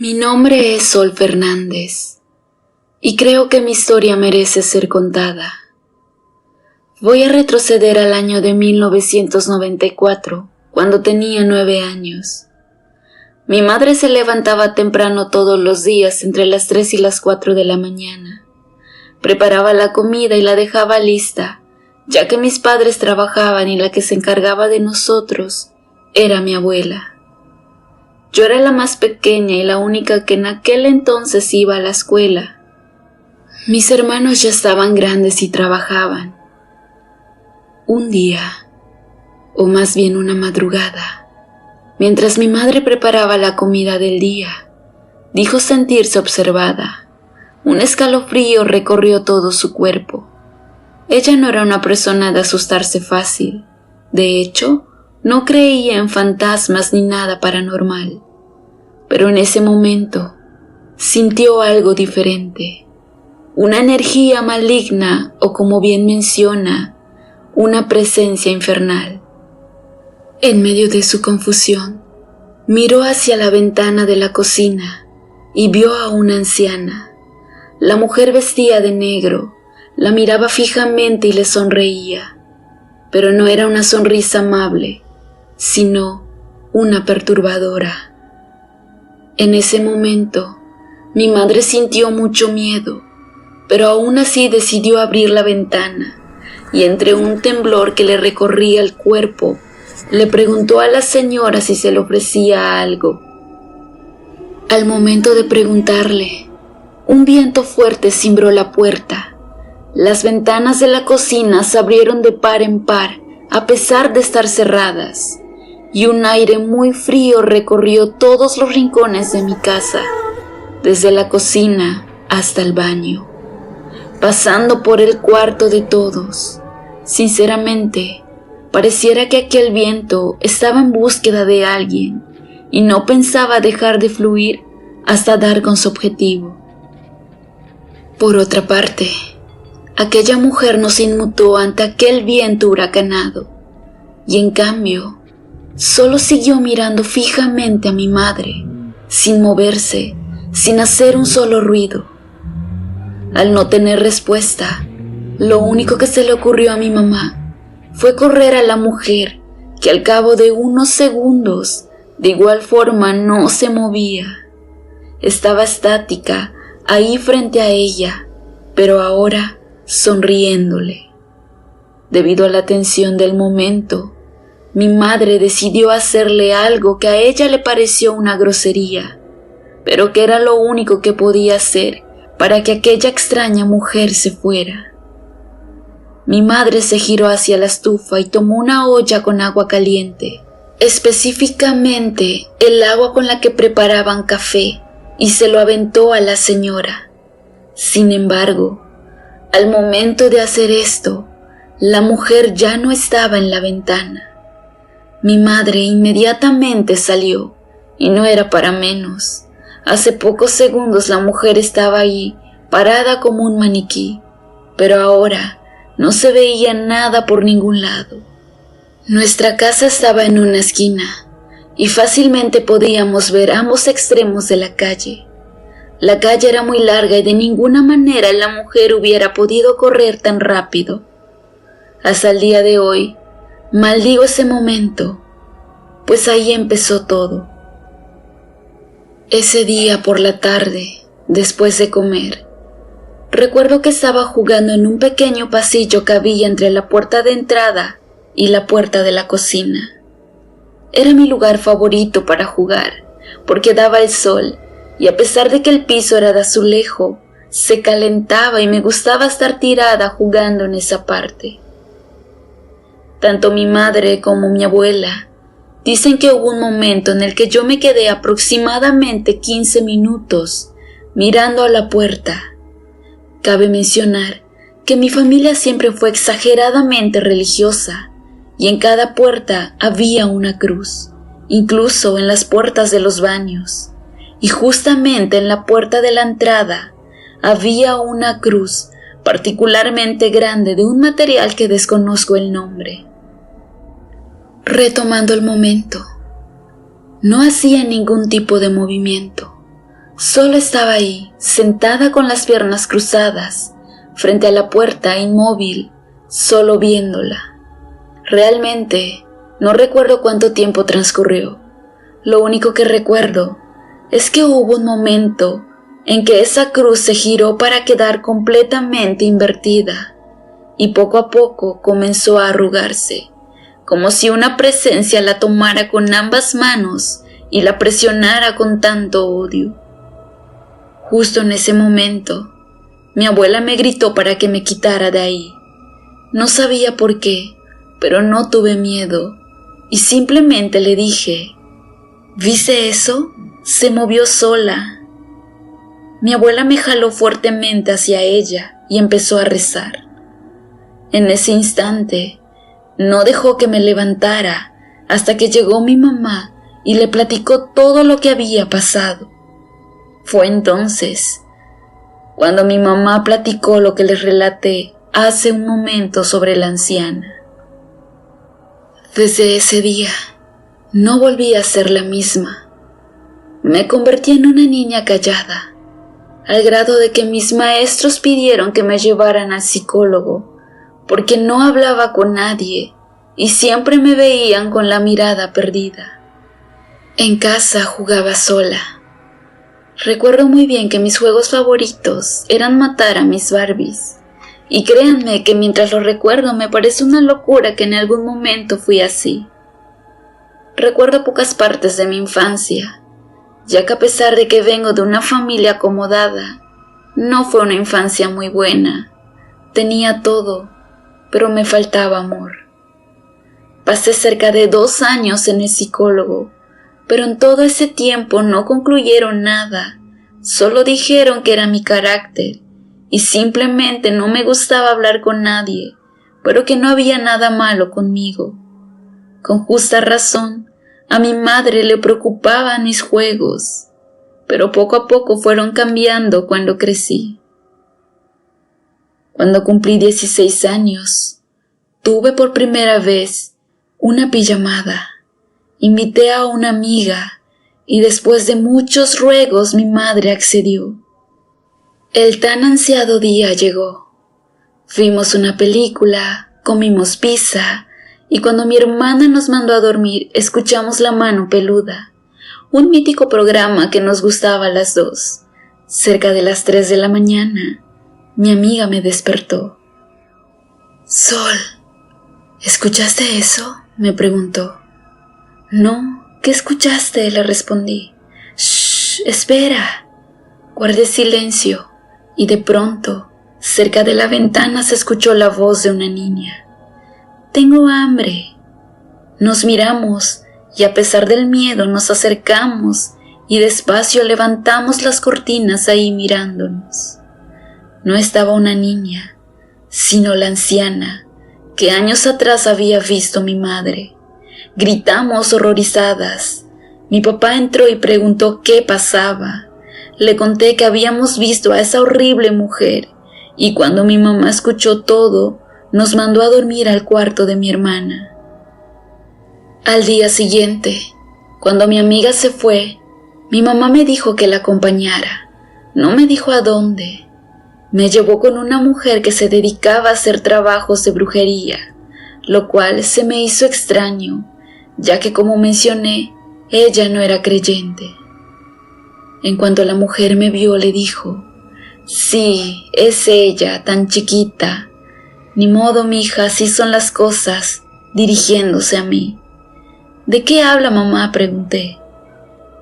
Mi nombre es Sol Fernández y creo que mi historia merece ser contada. Voy a retroceder al año de 1994, cuando tenía 9 años. Mi madre se levantaba temprano todos los días entre las 3 y las 4 de la mañana. Preparaba la comida y la dejaba lista, ya que mis padres trabajaban y la que se encargaba de nosotros era mi abuela. Yo era la más pequeña y la única que en aquel entonces iba a la escuela. Mis hermanos ya estaban grandes y trabajaban. Un día, o más bien una madrugada, mientras mi madre preparaba la comida del día, dijo sentirse observada. Un escalofrío recorrió todo su cuerpo. Ella no era una persona de asustarse fácil. De hecho, no creía en fantasmas ni nada paranormal. Pero en ese momento sintió algo diferente. Una energía maligna o, como bien menciona, una presencia infernal. En medio de su confusión, miró hacia la ventana de la cocina y vio a una anciana. La mujer vestía de negro, la miraba fijamente y le sonreía. Pero no era una sonrisa amable, sino una perturbadora. En ese momento, mi madre sintió mucho miedo, pero aún así decidió abrir la ventana y entre un temblor que le recorría el cuerpo, le preguntó a la señora si se le ofrecía algo. Al momento de preguntarle, un viento fuerte cimbró la puerta. Las ventanas de la cocina se abrieron de par en par, a pesar de estar cerradas, y un aire muy frío recorrió todos los rincones de mi casa, desde la cocina hasta el baño, pasando por el cuarto de todos. Sinceramente, pareciera que aquel viento estaba en búsqueda de alguien y no pensaba dejar de fluir hasta dar con su objetivo. Por otra parte, aquella mujer no se inmutó ante aquel viento huracanado y en cambio solo siguió mirando fijamente a mi madre, sin moverse, sin hacer un solo ruido. Al no tener respuesta, lo único que se le ocurrió a mi mamá fue correr a la mujer, que al cabo de unos segundos, de igual forma no se movía. Estaba estática, ahí frente a ella, pero ahora sonriéndole. Debido a la tensión del momento, mi madre decidió hacerle algo que a ella le pareció una grosería, pero que era lo único que podía hacer para que aquella extraña mujer se fuera. Mi madre se giró hacia la estufa y tomó una olla con agua caliente, específicamente el agua con la que preparaban café, y se lo aventó a la señora. Sin embargo, al momento de hacer esto, la mujer ya no estaba en la ventana. Mi madre inmediatamente salió, y no era para menos. Hace pocos segundos la mujer estaba ahí, parada como un maniquí, pero ahora no se veía nada por ningún lado. Nuestra casa estaba en una esquina, y fácilmente podíamos ver ambos extremos de la calle. La calle era muy larga y de ninguna manera la mujer hubiera podido correr tan rápido. Hasta el día de hoy, maldigo ese momento, pues ahí empezó todo. Ese día por la tarde, después de comer, recuerdo que estaba jugando en un pequeño pasillo que había entre la puerta de entrada y la puerta de la cocina. Era mi lugar favorito para jugar, porque daba el sol, y a pesar de que el piso era de azulejo, se calentaba y me gustaba estar tirada jugando en esa parte. Tanto mi madre como mi abuela dicen que hubo un momento en el que yo me quedé aproximadamente 15 minutos mirando a la puerta. Cabe mencionar que mi familia siempre fue exageradamente religiosa y en cada puerta había una cruz, incluso en las puertas de los baños. Y justamente en la puerta de la entrada había una cruz particularmente grande de un material que desconozco el nombre. Retomando el momento, no hacía ningún tipo de movimiento, Solo estaba ahí, sentada con las piernas cruzadas, frente a la puerta, inmóvil, solo viéndola. Realmente, no recuerdo cuánto tiempo transcurrió. Lo único que recuerdo es que hubo un momento en que esa cruz se giró para quedar completamente invertida, y poco a poco comenzó a arrugarse, como si una presencia la tomara con ambas manos y la presionara con tanto odio. Justo en ese momento, mi abuela me gritó para que me quitara de ahí. No sabía por qué, pero no tuve miedo, y simplemente le dije: ¿viste eso? Se movió sola. Mi abuela me jaló fuertemente hacia ella y empezó a rezar. En ese instante, no dejó que me levantara hasta que llegó mi mamá y le platicó todo lo que había pasado. Fue entonces cuando mi mamá platicó lo que les relaté hace un momento sobre la anciana. Desde ese día, no volví a ser la misma. Me convertí en una niña callada, al grado de que mis maestros pidieron que me llevaran al psicólogo, porque no hablaba con nadie y siempre me veían con la mirada perdida. En casa jugaba sola. Recuerdo muy bien que mis juegos favoritos eran matar a mis Barbies, y créanme que mientras lo recuerdo me parece una locura que en algún momento fui así. Recuerdo pocas partes de mi infancia, ya que a pesar de que vengo de una familia acomodada, no fue una infancia muy buena. Tenía todo, pero me faltaba amor. Pasé cerca de 2 años en el psicólogo, pero en todo ese tiempo no concluyeron nada, solo dijeron que era mi carácter, y simplemente no me gustaba hablar con nadie, pero que no había nada malo conmigo. Con justa razón, a mi madre le preocupaban mis juegos, pero poco a poco fueron cambiando cuando crecí. Cuando cumplí 16 años, tuve por primera vez una pijamada. Invité a una amiga y después de muchos ruegos mi madre accedió. El tan ansiado día llegó. Vimos una película, comimos pizza, y cuando mi hermana nos mandó a dormir, escuchamos La Mano Peluda, un mítico programa que nos gustaba a las 2. Cerca de las 3 de la mañana, mi amiga me despertó. «Sol, ¿escuchaste eso?», me preguntó. «No, ¿qué escuchaste?», le respondí. «Shh, espera». Guardé silencio, y de pronto, cerca de la ventana se escuchó la voz de una niña. «Tengo hambre». Nos miramos y a pesar del miedo nos acercamos y despacio levantamos las cortinas ahí mirándonos. No estaba una niña, sino la anciana que años atrás había visto mi madre. Gritamos horrorizadas. Mi papá entró y preguntó qué pasaba. Le conté que habíamos visto a esa horrible mujer y cuando mi mamá escuchó todo, nos mandó a dormir al cuarto de mi hermana. Al día siguiente, cuando mi amiga se fue, mi mamá me dijo que la acompañara. No me dijo a dónde. Me llevó con una mujer que se dedicaba a hacer trabajos de brujería, lo cual se me hizo extraño, ya que como mencioné, ella no era creyente. En cuanto la mujer me vio, le dijo: «Sí, es ella, tan chiquita. Ni modo, mija, así son las cosas», dirigiéndose a mí. «¿De qué habla mamá?», pregunté.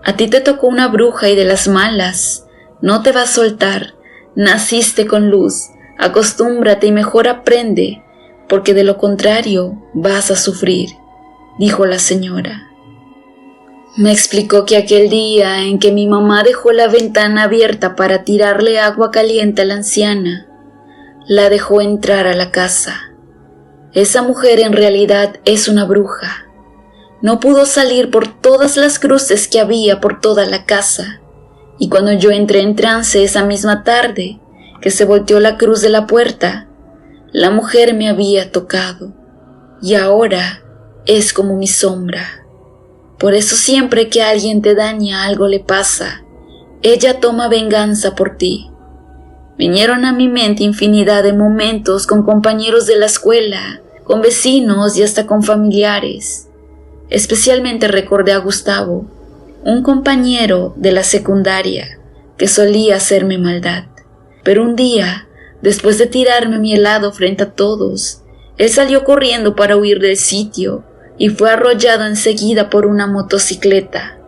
«A ti te tocó una bruja y de las malas. No te va a soltar. Naciste con luz. Acostúmbrate y mejor aprende, porque de lo contrario vas a sufrir», dijo la señora. Me explicó que aquel día en que mi mamá dejó la ventana abierta para tirarle agua caliente a la anciana, la dejó entrar a la casa. Esa mujer en realidad es una bruja. No pudo salir por todas las cruces que había por toda la casa, y cuando yo entré en trance esa misma tarde, que se volteó la cruz de la puerta, la mujer me había tocado, y ahora es como mi sombra. Por eso siempre que alguien te daña algo le pasa. ella toma venganza por ti. Vinieron a mi mente infinidad de momentos con compañeros de la escuela, con vecinos y hasta con familiares. Especialmente recordé a Gustavo, un compañero de la secundaria que solía hacerme maldad. Pero un día, después de tirarme mi helado frente a todos, él salió corriendo para huir del sitio y fue arrollado enseguida por una motocicleta.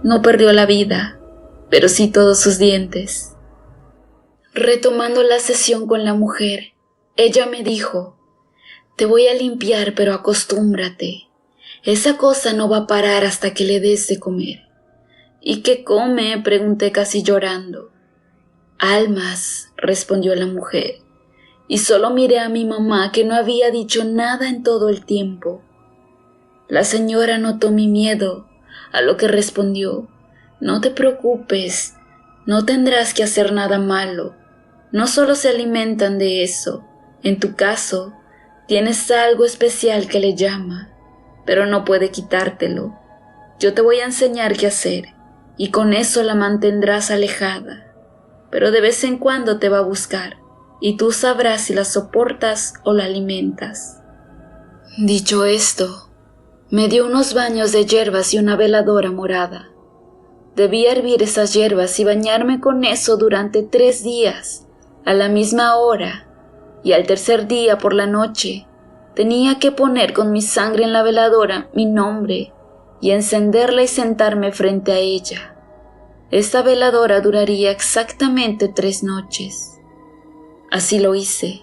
No perdió la vida, pero sí todos sus dientes. Retomando la sesión con la mujer, ella me dijo: te voy a limpiar, pero acostúmbrate. Esa cosa no va a parar hasta que le des de comer. ¿Y qué come?, pregunté casi llorando. Almas, respondió la mujer, y solo miré a mi mamá, que no había dicho nada en todo el tiempo. La señora notó mi miedo, a lo que respondió: no te preocupes, no tendrás que hacer nada malo. No solo se alimentan de eso, en tu caso, tienes algo especial que le llama, pero no puede quitártelo. Yo te voy a enseñar qué hacer, y con eso la mantendrás alejada. Pero de vez en cuando te va a buscar, y tú sabrás si la soportas o la alimentas. Dicho esto, me dio unos baños de hierbas y una veladora morada. Debía hervir esas hierbas y bañarme con eso durante 3 días, a la misma hora, y al tercer día por la noche tenía que poner con mi sangre en la veladora mi nombre y encenderla y sentarme frente a ella. Esta veladora duraría exactamente 3 noches. Así lo hice.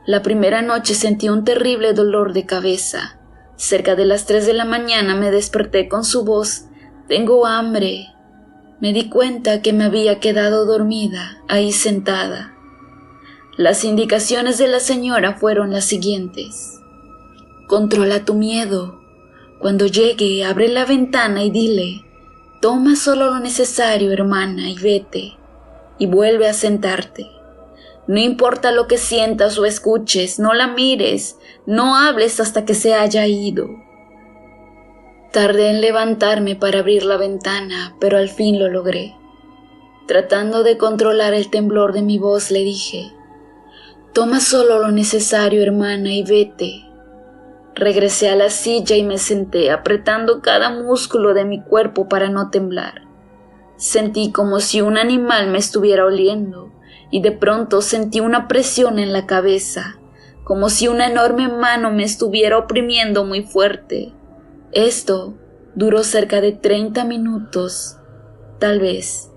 La primera noche sentí un terrible dolor de cabeza. Cerca de las 3 de la mañana me desperté con su voz: «Tengo hambre». Me di cuenta que me había quedado dormida, ahí sentada. Las indicaciones de la señora fueron las siguientes: controla tu miedo. Cuando llegue, abre la ventana y dile: toma solo lo necesario, hermana, y vete. Y vuelve a sentarte. No importa lo que sientas o escuches, no la mires, no hables hasta que se haya ido. Tardé en levantarme para abrir la ventana, pero al fin lo logré. Tratando de controlar el temblor de mi voz, le dije: toma solo lo necesario, hermana, y vete. Regresé a la silla y me senté, apretando cada músculo de mi cuerpo para no temblar. Sentí como si un animal me estuviera oliendo, y de pronto sentí una presión en la cabeza, como si una enorme mano me estuviera oprimiendo muy fuerte. Esto duró cerca de 30 minutos, tal vez.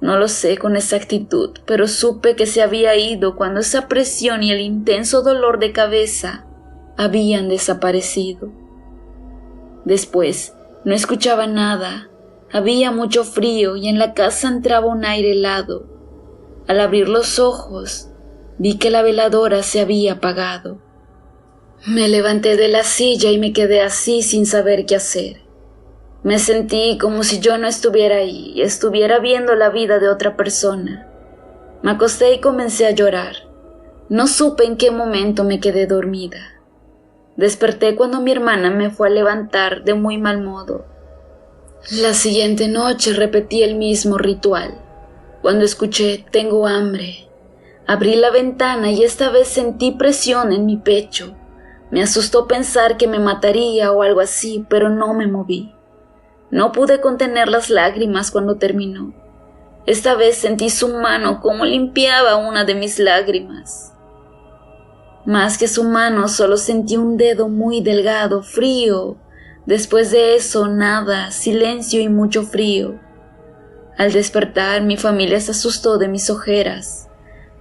No lo sé con exactitud, pero supe que se había ido cuando esa presión y el intenso dolor de cabeza habían desaparecido. Después, no escuchaba nada. Había mucho frío y en la casa entraba un aire helado. Al abrir los ojos, vi que la veladora se había apagado. Me levanté de la silla y me quedé así sin saber qué hacer. Me sentí como si yo no estuviera ahí y estuviera viendo la vida de otra persona. Me acosté y comencé a llorar. No supe en qué momento me quedé dormida. Desperté cuando mi hermana me fue a levantar de muy mal modo. La siguiente noche repetí el mismo ritual. Cuando escuché «tengo hambre», abrí la ventana y esta vez sentí presión en mi pecho. Me asustó pensar que me mataría o algo así, pero no me moví. No pude contener las lágrimas cuando terminó. Esta vez sentí su mano como limpiaba una de mis lágrimas. Más que su mano, solo sentí un dedo muy delgado, frío. Después de eso, nada, silencio y mucho frío. Al despertar, mi familia se asustó de mis ojeras.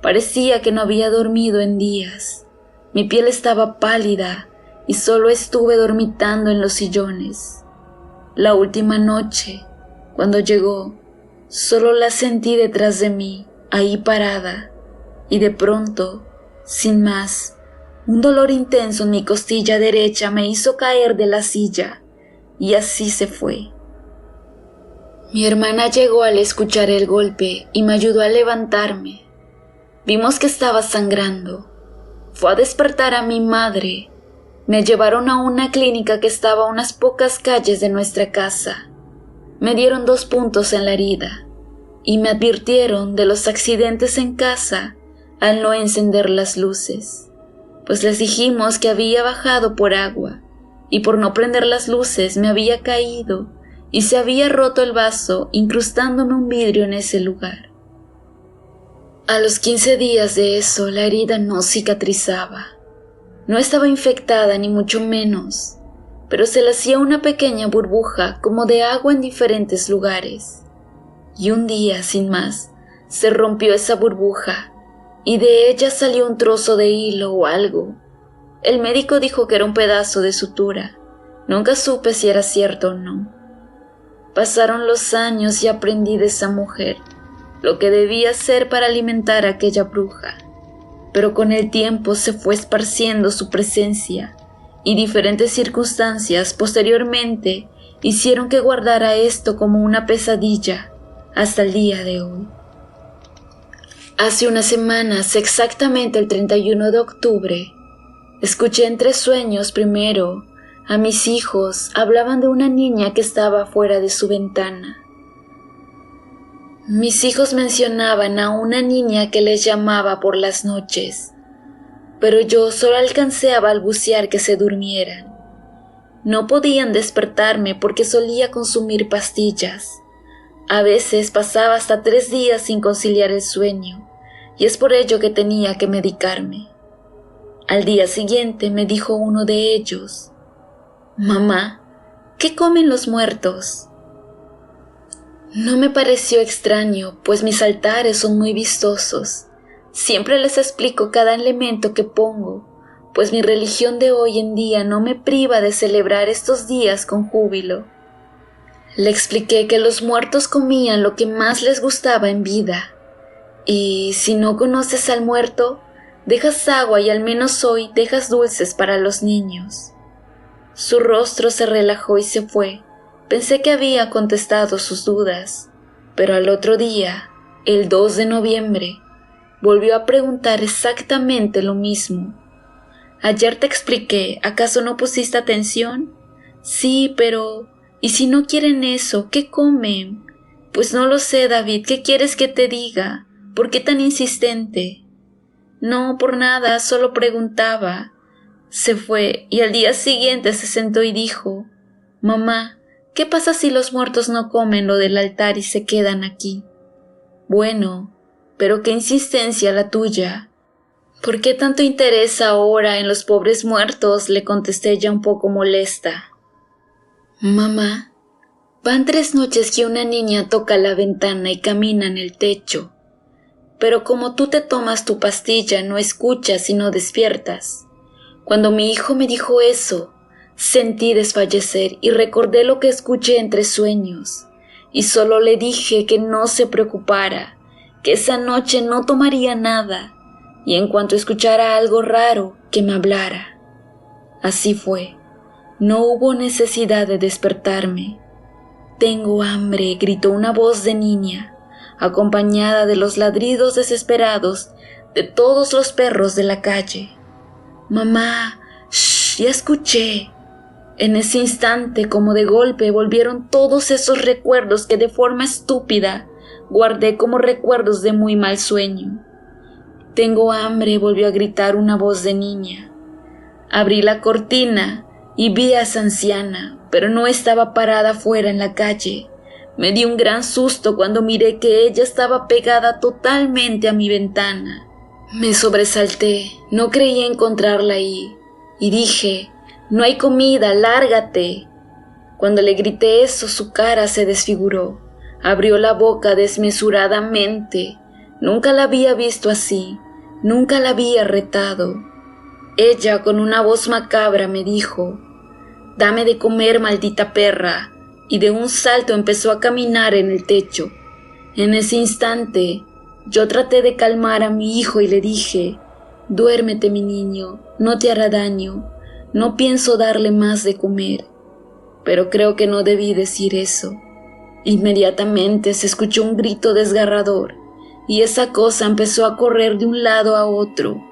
Parecía que no había dormido en días. Mi piel estaba pálida y solo estuve dormitando en los sillones. La última noche, cuando llegó, solo la sentí detrás de mí, ahí parada, y de pronto, sin más, un dolor intenso en mi costilla derecha me hizo caer de la silla, y así se fue. Mi hermana llegó al escuchar el golpe y me ayudó a levantarme. Vimos que estaba sangrando. Fue a despertar a mi madre. Me llevaron a una clínica que estaba a unas pocas calles de nuestra casa. Me dieron 2 puntos en la herida. y me advirtieron de los accidentes en casa al no encender las luces, pues les dijimos que había bajado por agua y por no prender las luces me había caído y se había roto el vaso incrustándome un vidrio en ese lugar. A los 15 días de eso la herida no cicatrizaba. No estaba infectada ni mucho menos, pero se le hacía una pequeña burbuja como de agua en diferentes lugares. Y un día, sin más, se rompió esa burbuja y de ella salió un trozo de hilo o algo. El médico dijo que era un pedazo de sutura. Nunca supe si era cierto o no. Pasaron los años y aprendí de esa mujer lo que debía hacer para alimentar a aquella bruja, pero con el tiempo se fue esparciendo su presencia y diferentes circunstancias posteriormente hicieron que guardara esto como una pesadilla hasta el día de hoy. Hace unas semanas, exactamente el 31 de octubre, escuché entre sueños primero a mis hijos hablaban de una niña que estaba fuera de su ventana. Mis hijos mencionaban a una niña que les llamaba por las noches, pero yo solo alcancé a balbucear que se durmieran. No podían despertarme porque solía consumir pastillas. A veces pasaba hasta 3 días sin conciliar el sueño, y es por ello que tenía que medicarme. Al día siguiente me dijo uno de ellos: «Mamá, ¿qué comen los muertos?». No me pareció extraño, pues mis altares son muy vistosos. Siempre les explico cada elemento que pongo, pues mi religión de hoy en día no me priva de celebrar estos días con júbilo. Le expliqué que los muertos comían lo que más les gustaba en vida, y si no conoces al muerto, dejas agua y al menos hoy dejas dulces para los niños. Su rostro se relajó y se fue. Pensé que había contestado sus dudas, pero al otro día, el 2 de noviembre, volvió a preguntar exactamente lo mismo. «Ayer te expliqué, ¿acaso no pusiste atención?». «Sí, pero... ¿y si no quieren eso, qué comen?». «Pues no lo sé, David, ¿qué quieres que te diga? ¿Por qué tan insistente?». «No, por nada, solo preguntaba». Se fue y al día siguiente se sentó y dijo: «Mamá, ¿qué pasa si los muertos no comen lo del altar y se quedan aquí?». «Bueno, pero qué insistencia la tuya. ¿Por qué tanto interés ahora en los pobres muertos?», le contesté ya un poco molesta. «Mamá, van 3 noches que una niña toca la ventana y camina en el techo. Pero como tú te tomas tu pastilla, no escuchas y no despiertas. Cuando mi hijo me dijo eso, sentí desfallecer y recordé lo que escuché entre sueños, y solo le dije que no se preocupara, que esa noche no tomaría nada, y en cuanto escuchara algo raro, que me hablara. Así fue, no hubo necesidad de despertarme. «Tengo hambre», gritó una voz de niña, acompañada de los ladridos desesperados de todos los perros de la calle. «Mamá, shh, ya escuché». En ese instante, como de golpe, volvieron todos esos recuerdos que de forma estúpida guardé como recuerdos de muy mal sueño. «Tengo hambre», volvió a gritar una voz de niña. Abrí la cortina y vi a esa anciana, pero no estaba parada fuera en la calle. Me di un gran susto cuando miré que ella estaba pegada totalmente a mi ventana. Me sobresalté, no creí encontrarla ahí, y dije: «No hay comida, lárgate». Cuando le grité eso, su cara se desfiguró, abrió la boca desmesuradamente. Nunca la había visto así, nunca la había retado. Ella, con una voz macabra, me dijo: «Dame de comer, maldita perra», y de un salto empezó a caminar en el techo. En ese instante, yo traté de calmar a mi hijo y le dije: «Duérmete, mi niño, no te hará daño, no pienso darle más de comer». Pero creo que no debí decir eso. Inmediatamente se escuchó un grito desgarrador, y esa cosa empezó a correr de un lado a otro.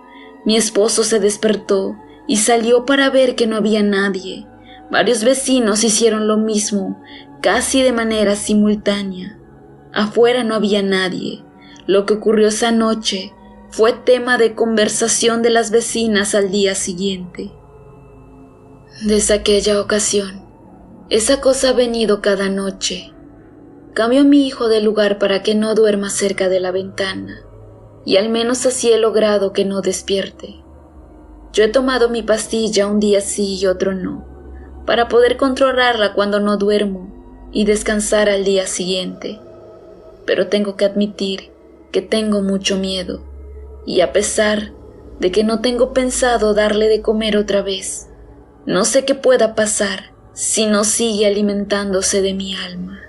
Mi esposo se despertó y salió para ver que no había nadie. Varios vecinos hicieron lo mismo, casi de manera simultánea. Afuera no había nadie. Lo que ocurrió esa noche fue tema de conversación de las vecinas al día siguiente. Desde aquella ocasión, esa cosa ha venido cada noche. Cambio a mi hijo de lugar para que no duerma cerca de la ventana, y al menos así he logrado que no despierte. Yo he tomado mi pastilla un día sí y otro no, para poder controlarla cuando no duermo y descansar al día siguiente. Pero tengo que admitir que tengo mucho miedo, y a pesar de que no tengo pensado darle de comer otra vez, no sé qué pueda pasar si no sigue alimentándose de mi alma.